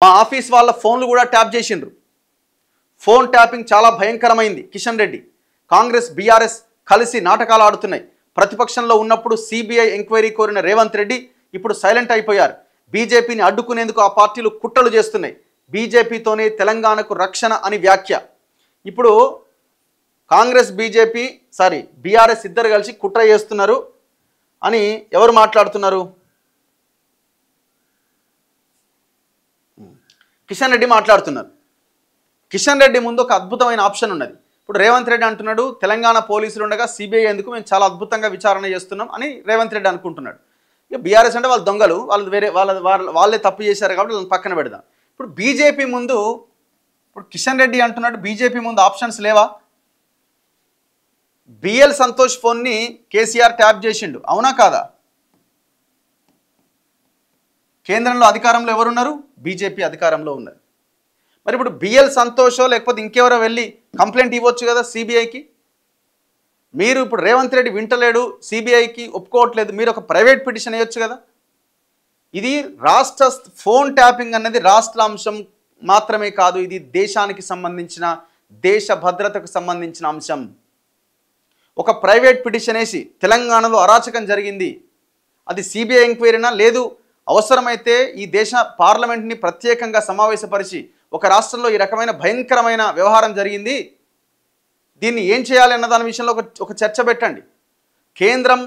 మా ఆఫీస్ వాళ్ళ ఫోన్లు కూడా ట్యాప్ చేసిండ్రు. ఫోన్ ట్యాపింగ్ చాలా భయంకరమైంది. కిషన్ రెడ్డి, కాంగ్రెస్ బీఆర్ఎస్ కలిసి నాటకాలు ఆడుతున్నాయి. ప్రతిపక్షంలో ఉన్నప్పుడు సిబిఐ ఎంక్వైరీ కోరిన రేవంత్ రెడ్డి ఇప్పుడు సైలెంట్ అయిపోయారు. బీజేపీని అడ్డుకునేందుకు ఆ పార్టీలు కుట్రలు చేస్తున్నాయి. బీజేపీతోనే తెలంగాణకు రక్షణ అని వ్యాఖ్య. ఇప్పుడు కాంగ్రెస్ బీఆర్ఎస్ ఇద్దరు కలిసి కుట్ర చేస్తున్నారు అని ఎవరు మాట్లాడుతున్నారు? కిషన్ రెడ్డి మాట్లాడుతున్నారు. కిషన్ రెడ్డి ముందు ఒక అద్భుతమైన ఆప్షన్ ఉన్నది. ఇప్పుడు రేవంత్ రెడ్డి అంటున్నాడు, తెలంగాణ పోలీసులు ఉండగా సిబిఐ ఎందుకు, మేము చాలా అద్భుతంగా విచారణ చేస్తున్నాం అని రేవంత్ రెడ్డి అనుకుంటున్నాడు. ఇక బీఆర్ఎస్ అంటే వాళ్ళు దొంగలు, వాళ్ళే తప్పు చేశారు కాబట్టి వాళ్ళని పక్కన పెడదాం. ఇప్పుడు బీజేపీ ముందు, ఇప్పుడు కిషన్ రెడ్డి అంటున్నాడు బీజేపీ ముందు ఆప్షన్స్ లేవా? బిఎల్ సంతోష్ ఫోన్ని కేసీఆర్ ట్యాప్ చేసిండు, అవునా కాదా? కేంద్రంలో అధికారంలో ఎవరున్నారు? బీజేపీ అధికారంలో ఉన్నారు. మరి ఇప్పుడు బిఎల్ సంతోషో లేకపోతే ఇంకెవరో వెళ్ళి కంప్లైంట్ ఇవ్వచ్చు కదా సిబిఐకి. మీరు ఇప్పుడు రేవంత్ రెడ్డి వింటలేడు, సిబిఐకి ఒప్పుకోవట్లేదు, మీరు ఒక ప్రైవేట్ పిటిషన్ వేయొచ్చు కదా. ఇది రాష్ట్ర ఫోన్ ట్యాపింగ్ అన్నది రాష్ట్ర అంశం మాత్రమే కాదు, ఇది దేశానికి సంబంధించిన, దేశ భద్రతకు సంబంధించిన అంశం. ఒక ప్రైవేట్ పిటిషన్ వేసి తెలంగాణలో అరాచకం జరిగింది, అది సిబిఐ ఎంక్వైరీనా, లేదు అవసరమైతే ఈ దేశ పార్లమెంట్ని ప్రత్యేకంగా సమావేశపరిచి ఒక రాష్ట్రంలో ఈ రకమైన భయంకరమైన వ్యవహారం జరిగింది, దీన్ని ఏం చేయాలి అన్న దాని విషయంలో ఒక చర్చ పెట్టండి. కేంద్రం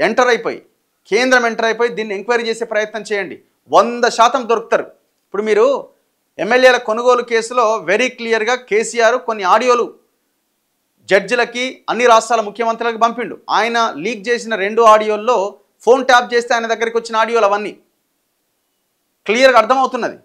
ఎంటర్ అయిపోయి దీన్ని ఎంక్వైరీ చేసే ప్రయత్నం చేయండి. 100% దొరుకుతారు. ఇప్పుడు మీరు ఎమ్మెల్యేల కొనుగోలు కేసులో వెరీ క్లియర్గా కేసీఆర్ కొన్ని ఆడియోలు జడ్జిలకి, అన్ని రాష్ట్రాల ముఖ్యమంత్రులకు పంపిండు. ఆయన లీక్ చేసిన 2 ఆడియోల్లో ఫోన్ ట్యాప్ చేస్తే ఆయన దగ్గరికి వచ్చిన ఆడియోలు అవన్నీ క్లియర్గా అర్థమవుతున్నది.